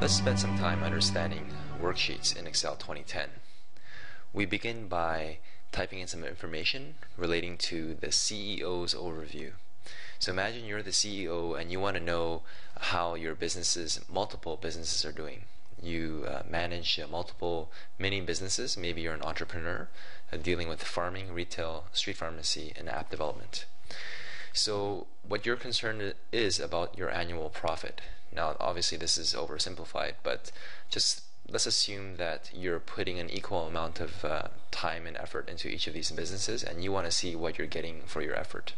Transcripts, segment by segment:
Let's spend some time understanding worksheets in Excel 2010. We begin by typing in some information relating to the CEO's overview. So imagine you're the CEO and you want to know how your multiple businesses are doing. You manage multiple mini businesses. Maybe you're an entrepreneur dealing with farming, retail, street pharmacy, and app development. So what your concern is about your annual profit. Now, obviously this is oversimplified, but just let's assume that you're putting an equal amount of time and effort into each of these businesses, and you want to see what you're getting for your effort.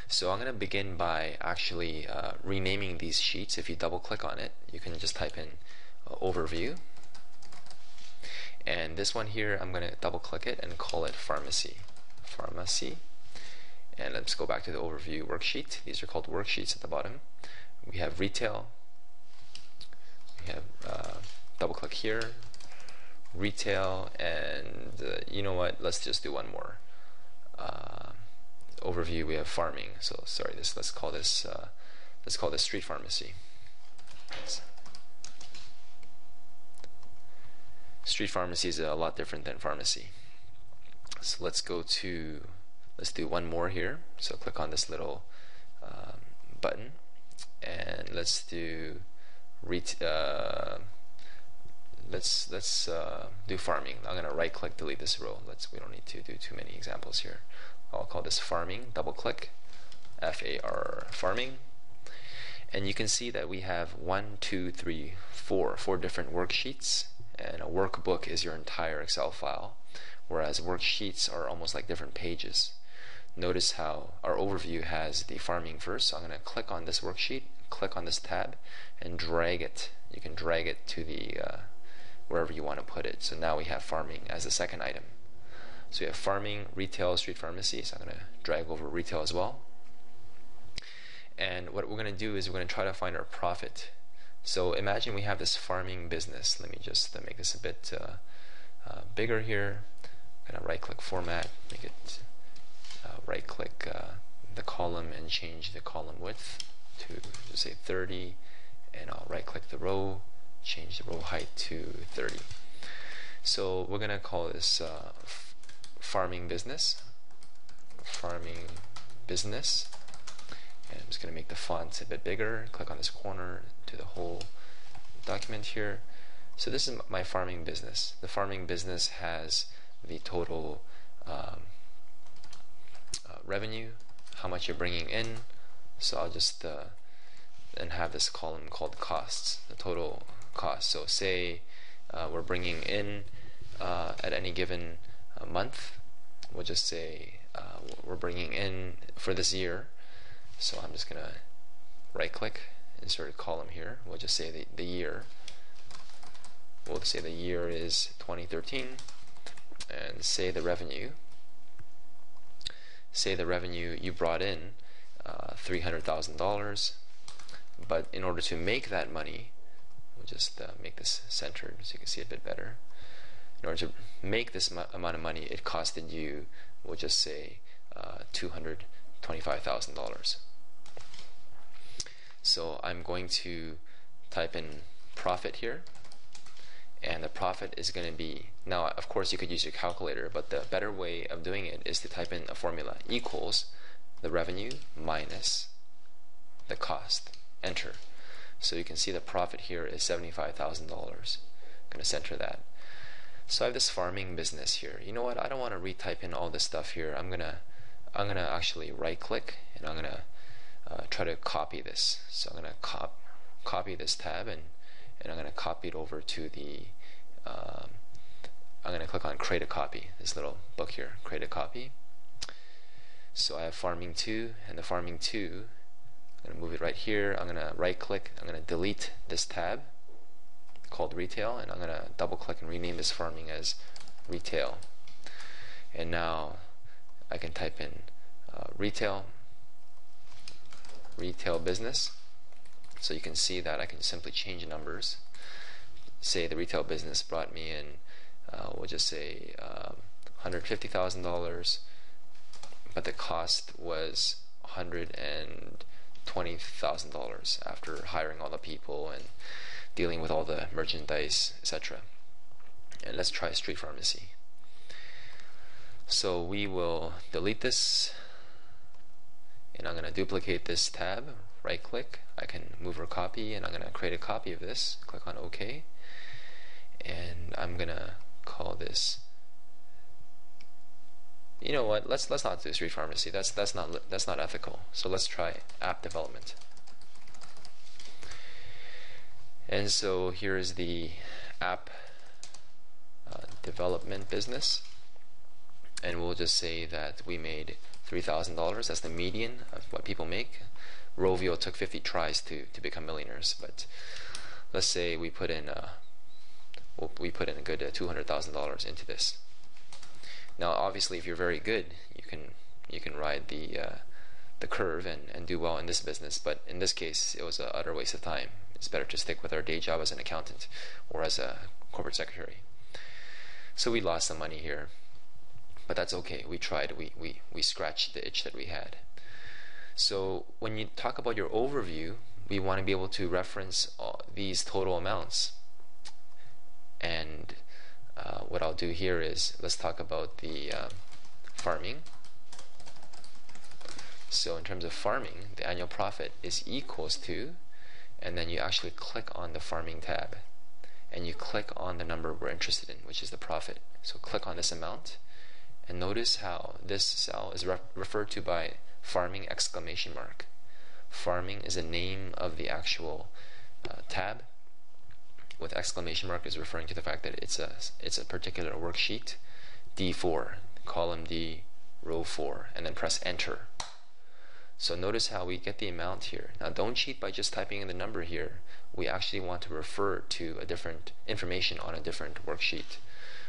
So I'm going to begin by actually renaming these sheets. If you double click on it, you can just type in overview. And this one here, I'm going to double click it and call it pharmacy. And let's go back to the overview worksheet. These are called worksheets at the bottom. We have retail. We have double click here, retail, and you know what? Let's just do one more. Overview. We have farming. So sorry, let's call this street pharmacy. Street pharmacy is a lot different than pharmacy. So let's do one more here. So click on this little button, and let's do do farming. I'm gonna right click, delete this row. We don't need to do too many examples here. I'll call this farming, double click, farming, and you can see that we have 4 different worksheets, and a workbook is your entire Excel file, whereas worksheets are almost like different pages. Notice how our overview has the farming first, so I'm going to click on this worksheet, click on this tab, and drag it. You can drag it to the wherever you want to put it. So now we have farming as the second item. So we have farming, retail, street pharmacy. So I'm going to drag over retail as well. And what we're going to do is we're going to try to find our profit. So imagine we have this farming business. Let me just make this a bit bigger here. I'm going to right click format, make it right click the column and change the column width to just say 30, and I'll right click the row, change the row height to 30. So we're going to call this farming business, and I'm just going to make the font a bit bigger, click on this corner to the whole document here. So this is my farming business. The farming business has the total revenue, how much you're bringing in. So I'll just and have this column called costs, the total cost. So say we're bringing in at any given month, we'll just say we're bringing in for this year. So I'm just gonna right click, insert a column here. We'll just say the year. We'll say the year is 2013, and say the revenue. Say the revenue you brought in $300,000, but in order to make that money, we'll just make this centered so you can see it a bit better. In order to make this amount of money, it costed you, we'll just say $225,000. So I'm going to type in profit here, and the profit is going to be, now of course you could use your calculator, but the better way of doing it is to type in a formula, equals the revenue minus the cost, enter. So you can see the profit here is $75,000. I'm going to center that. So I have this farming business here. You know what, I don't want to retype in all this stuff here. I'm gonna actually right click, and I'm gonna try to copy this. So I'm gonna copy this tab, and I'm going to copy it over to the I'm going to click on create a copy, this little book here, create a copy. So I have farming 2, and the farming 2, I'm going to move it right here. I'm going to right click, I'm going to delete this tab called retail, and I'm going to double click and rename this farming as retail. And now I can type in retail business. So you can see that I can simply change numbers. Say the retail business brought me in, we'll just say $150,000, but the cost was $120,000 after hiring all the people. And dealing with all the merchandise, etc. And let's try street pharmacy. So we will delete this, and I'm going to duplicate this tab, right click, I can move or copy, and I'm going to create a copy of this, click on OK, and I'm going to call this, you know what, let's not do street pharmacy, that's not ethical. So let's try app development. And so here is the app development business, and we'll just say that we made $3,000. That's the median of what people make. Rovio took 50 tries to become millionaires, but let's say we put in a good $200,000 into this. Now, obviously, if you're very good, you can ride the curve and do well in this business. But in this case, it was an utter waste of time. It's better to stick with our day job as an accountant or as a corporate secretary. So we lost some money here, but that's okay. We tried. We scratched the itch that we had. So when you talk about your overview, we want to be able to reference these total amounts. And what I'll do here is, let's talk about the farming. So in terms of farming, the annual profit is equals to, and then you actually click on the farming tab, and you click on the number we're interested in, which is the profit. So click on this amount, and notice how this cell is referred to by farming exclamation mark. Farming is the name of the actual tab, with exclamation mark is referring to the fact that it's a particular worksheet. D4, column D, row 4, and then press enter. So notice how we get the amount here. Now don't cheat by just typing in the number here. We actually want to refer to a different information on a different worksheet.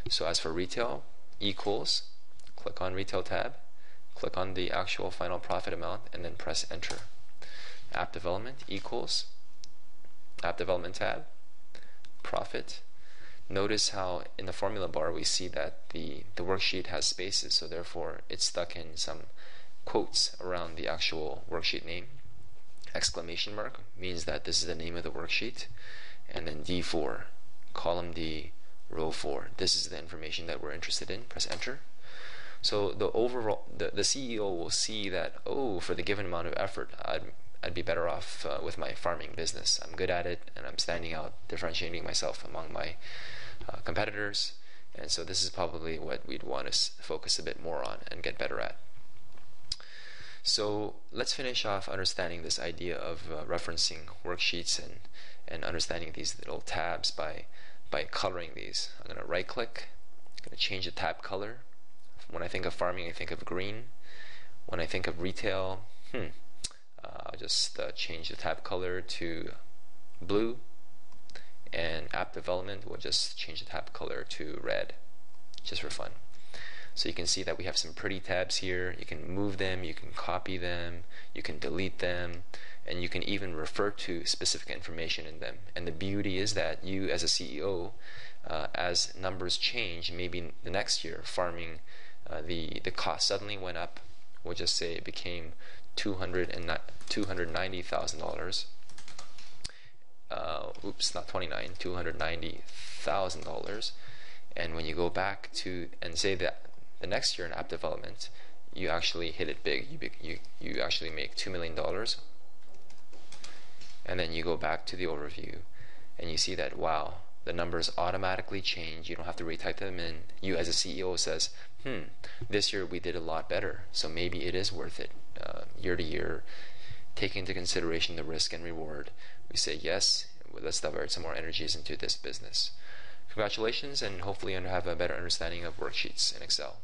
So as for retail, equals, click on retail tab, click on the actual final profit amount, and then press enter. App development equals, app development tab, profit. Notice how in the formula bar we see that the worksheet has spaces, so therefore it's stuck in some quotes around the actual worksheet name. Exclamation mark means that this is the name of the worksheet, and then D4, column D, row 4. This is the information that we're interested in. Press enter. So the overall, the CEO will see that, oh, for the given amount of effort, I'd be better off with my farming business. I'm good at it, and I'm standing out, differentiating myself among my competitors. And so this is probably what we'd want to focus a bit more on and get better at. So let's finish off understanding this idea of referencing worksheets and understanding these little tabs by coloring these. I'm going to right click, I'm going to change the tab color. When I think of farming, I think of green. When I think of retail, I'll just change the tab color to blue, and app development, we'll just change the tab color to red, just for fun. So you can see that we have some pretty tabs here. You can move them, you can copy them, you can delete them, and you can even refer to specific information in them. And the beauty is that you as a CEO, as numbers change, maybe the next year farming, the cost suddenly went up. We'll just say it became $290,000. Oops, not 29, $290,000. And when you go back to and say that the next year in app development, you actually hit it big. You actually make $2 million. And then you go back to the overview, and you see that, wow, the numbers automatically change. You don't have to retype them in. You as a CEO says, this year we did a lot better, so maybe it is worth it. Year to year, taking into consideration the risk and reward, we say yes, let's divert some more energies into this business. Congratulations, and hopefully you have a better understanding of worksheets in Excel.